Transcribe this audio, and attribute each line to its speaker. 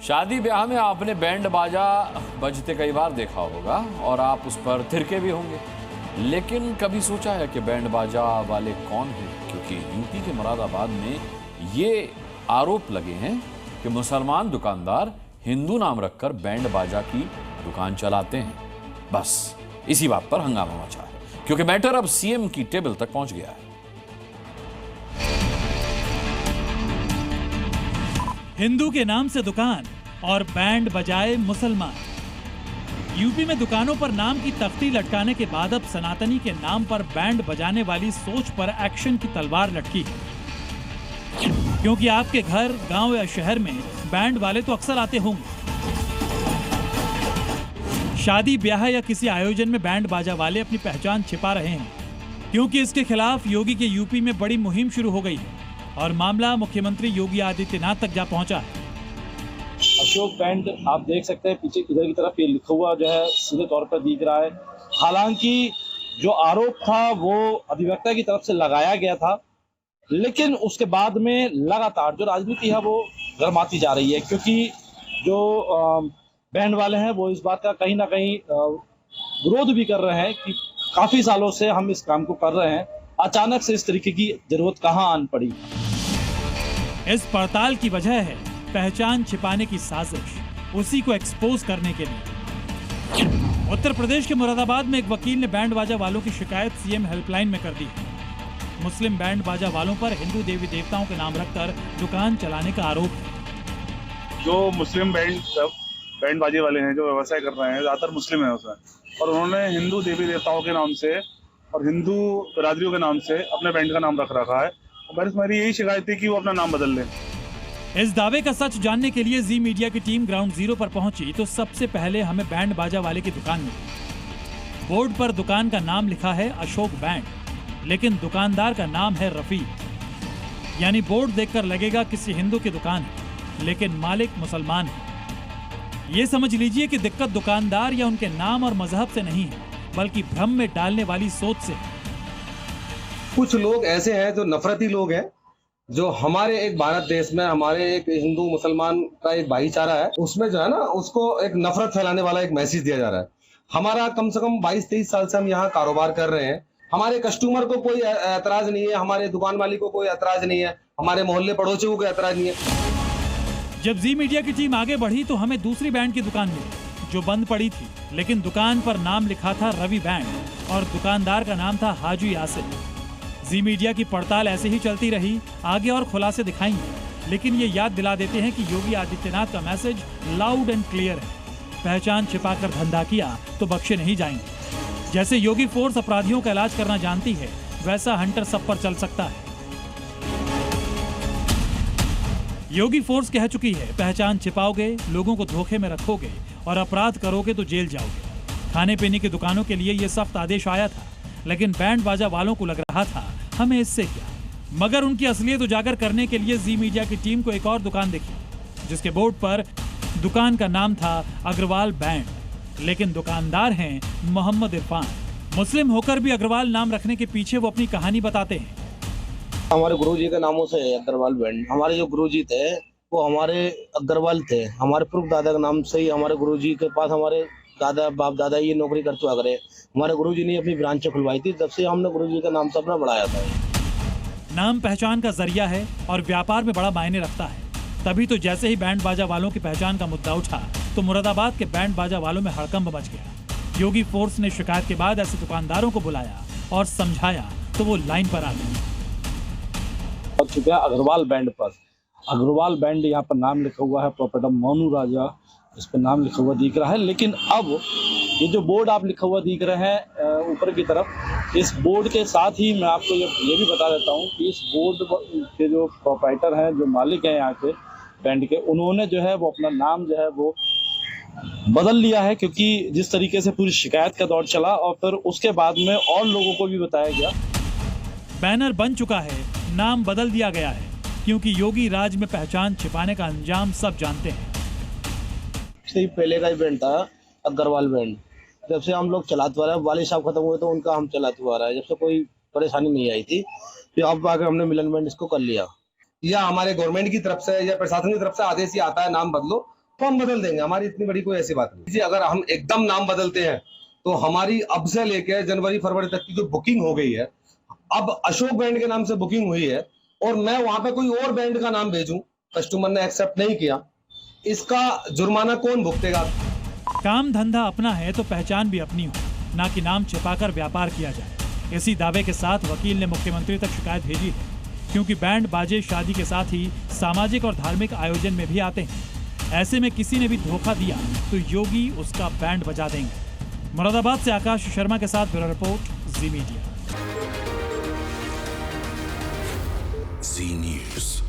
Speaker 1: शादी ब्याह में आपने बैंड बाजा बजते कई बार देखा होगा और आप उस पर थिरके भी होंगे, लेकिन कभी सोचा है कि बैंड बाजा वाले कौन हैं? क्योंकि यूपी के मुरादाबाद में ये आरोप लगे हैं कि मुसलमान दुकानदार हिंदू नाम रखकर बैंड बाजा की दुकान चलाते हैं। बस इसी बात पर हंगामा मचा है क्योंकि मैटर अब सीएम की टेबल तक पहुंच गया है।
Speaker 2: हिंदू के नाम से दुकान और बैंड बजाए मुसलमान। यूपी में दुकानों पर नाम की तख्ती लटकाने के बाद अब सनातनी के नाम पर बैंड बजाने वाली सोच पर एक्शन की तलवार लटकी है। क्योंकि आपके घर, गांव या शहर में बैंड वाले तो अक्सर आते होंगे। शादी ब्याह या किसी आयोजन में बैंड बाजा वाले अपनी पहचान छिपा रहे हैं, क्योंकि इसके खिलाफ योगी के यूपी में बड़ी मुहिम शुरू हो गई है और मामला मुख्यमंत्री योगी आदित्यनाथ तक जा पहुंचा है।
Speaker 3: अशोक बैंड आप देख सकते हैं पीछे इधर की तरफ ये लिखा हुआ जो है सीधे तौर पर दिख रहा है। हालांकि जो आरोप था वो अधिवक्ता की तरफ से लगाया गया था, लेकिन उसके बाद में लगातार जो राजनीति है वो गरमाती जा रही है, क्योंकि जो बैंड वाले हैं वो इस बात का कहीं ना कहीं विरोध भी कर रहे हैं कि काफी सालों से हम इस काम को कर रहे हैं, अचानक से इस तरीके की जरूरत कहाँ आन पड़ी।
Speaker 2: इस पड़ताल की वजह है पहचान छिपाने की साजिश, उसी को एक्सपोज करने के लिए। उत्तर प्रदेश के मुरादाबाद में एक वकील ने बैंड बाजा वालों की शिकायत सीएम हेल्पलाइन में कर दी। मुस्लिम बैंड बाजा वालों पर हिंदू देवी देवताओं के नाम रखकर दुकान चलाने का आरोप है।
Speaker 4: जो मुस्लिम बैंड बाजे वाले हैं जो व्यवसाय कर रहे हैं, ज्यादातर मुस्लिम है उसमें, और उन्होंने हिंदू देवी देवताओं के नाम से और हिंदू बिरादरियों के नाम से अपने बैंड का नाम रख रखा है। और मेरी यही शिकायत थी कि वो अपना नाम बदल लें।
Speaker 2: इस दावे का सच जानने के लिए जी मीडिया की टीम ग्राउंड जीरो पर पहुंची तो सबसे पहले हमें बैंड बाजा वाले की दुकान मिली। बोर्ड पर दुकान का नाम लिखा है अशोक बैंड, लेकिन दुकानदार का नाम है रफी। यानी बोर्ड देखकर लगेगा किसी हिंदू की दुकान है, लेकिन मालिक मुसलमान है। ये समझ लीजिए कि दिक्कत दुकानदार या उनके नाम और मजहब से नहीं है, बल्कि भ्रम में डालने वाली सोच से।
Speaker 5: कुछ लोग ऐसे हैं जो नफरती लोग हैं, जो हमारे एक भारत देश में हमारे एक हिंदू मुसलमान का एक भाईचारा है, उसमें जो है ना उसको एक नफरत फैलाने वाला एक मैसेज दिया जा रहा है। हमारा कम से कम 22-23 साल से हम यहाँ कारोबार कर रहे हैं, हमारे कस्टमर को कोई एतराज नहीं है, हमारे दुकान मालिक को कोई एतराज नहीं है, हमारे मोहल्ले पड़ोसियों को कोई एतराज नहीं है।
Speaker 2: जब जी मीडिया की टीम आगे बढ़ी तो हमें दूसरी बैंड की दुकान मिली जो बंद पड़ी थी, लेकिन दुकान पर नाम लिखा था रवि बैंड और दुकानदार का नाम था हाजी यासिर। जी मीडिया की पड़ताल ऐसे ही चलती रही, आगे और खुलासे दिखाएंगे, लेकिन ये याद दिला देते हैं कि योगी आदित्यनाथ का मैसेज लाउड एंड क्लियर है। पहचान छिपाकर धंधा किया तो बख्शे नहीं जाएंगे। जैसे योगी फोर्स अपराधियों का इलाज करना जानती है, वैसा हंटर सब पर चल सकता है। योगी फोर्स कह चुकी है, पहचान छिपाओगे, लोगों को धोखे में रखोगे और अपराध करोगे तो जेल जाओगे। खाने पीने की दुकानों के लिए यह सख्त आदेश आया था, लेकिन बैंड बाजा वालों को लग रहा था हमें इससे क्या। मगर उनकी असलियत उजागर करने के लिए जी मीडिया की टीम को एक और दुकान दिखी, जिसके बोर्ड पर दुकान का नाम था अग्रवाल बैंड, लेकिन दुकानदार हैं मोहम्मद इरफान। मुस्लिम होकर भी अग्रवाल नाम रखने के पीछे वो अपनी कहानी बताते हैं।
Speaker 6: हमारे गुरुजी के नामों से अग्रवाल बैंड। हमारे जो गुरुजी थे वो हमारे अग्रवाल थे, हमारे पूर्व दादा के नाम से ही हमारे गुरुजी के पास हमारे दादा बाप दादा ये नौकरी करते हुआ करे। हमारे गुरुजी ने अपनी ब्रांच खुलवाई थी, तब से हमने गुरुजी का नाम से अपना बढ़ाया था।
Speaker 2: नाम पहचान का जरिया है और व्यापार में बड़ा मायने रखता है। तभी तो जैसे ही बैंड बाजा वालों की पहचान का मुद्दा उठा तो मुरादाबाद के बैंड बाजा वालों में हड़कंप मच गया। योगी फोर्स ने शिकायत के बाद ऐसे दुकानदारों को बुलाया और समझाया तो वो लाइन पर आ गए।
Speaker 3: और चुका अग्रवाल बैंड पर, अग्रवाल बैंड यहाँ पर नाम लिखा हुआ है, प्रोपराइटर मोनू राजा इस पर नाम लिखा हुआ दिख रहा है। लेकिन अब ये जो बोर्ड आप लिखा हुआ दिख रहे हैं ऊपर की तरफ, इस बोर्ड के साथ ही मैं आपको ये भी बता देता हूँ कि इस बोर्ड के जो प्रोपराइटर हैं, जो मालिक हैं यहाँ के बैंड के, उन्होंने जो है वो अपना नाम जो है वो बदल लिया है, क्योंकि जिस तरीके से पूरी शिकायत का दौर चला और फिर उसके बाद में और लोगों को भी बताया गया।
Speaker 2: बैनर बन चुका है, नाम बदल दिया गया है, क्योंकि योगी राज में पहचान छिपाने का अंजाम सब जानते हैं।
Speaker 6: से पहले का ही बैंड था अग्रवाल बैंड, जब से हम लोग चलाते आ रहे हैं, वाली साहब खत्म हुए तो उनका हम चलाते आ रहा है, जब से कोई परेशानी नहीं आई थी, फिर अब आके हमने मिलन बैंड इसको कर लिया।
Speaker 5: या हमारे गवर्नमेंट की तरफ से या प्रशासन की तरफ से आदेश ही आता है नाम बदलो, तो हम बदल देंगे, हमारी इतनी बड़ी कोई ऐसी बात नहीं जी। अगर हम एकदम नाम बदलते हैं तो हमारी अब से लेकर जनवरी फरवरी तक की जो बुकिंग हो गई है, अब अशोक बैंड के नाम से बुकिंग हुई है और मैं वहां पे कोई और बैंड का नाम भेजूं, कस्टमर ने एक्सेप्ट नहीं किया, इसका जुर्माना कौन भुगतेगा?
Speaker 2: काम धंधा अपना है तो पहचान भी अपनी हो, ना कि नाम छिपाकर व्यापार किया जाए। इसी दावे के साथ वकील ने मुख्यमंत्री तक शिकायत भेजी है, क्योंकि बैंड बाजे शादी के साथ ही सामाजिक और धार्मिक आयोजन में भी आते हैं। ऐसे में किसी ने भी धोखा दिया तो योगी उसका बैंड बजा देंगे। मुरादाबाद से आकाश शर्मा के साथ ब्यूरो रिपोर्ट, जी मीडिया।
Speaker 7: जी न्यूज़।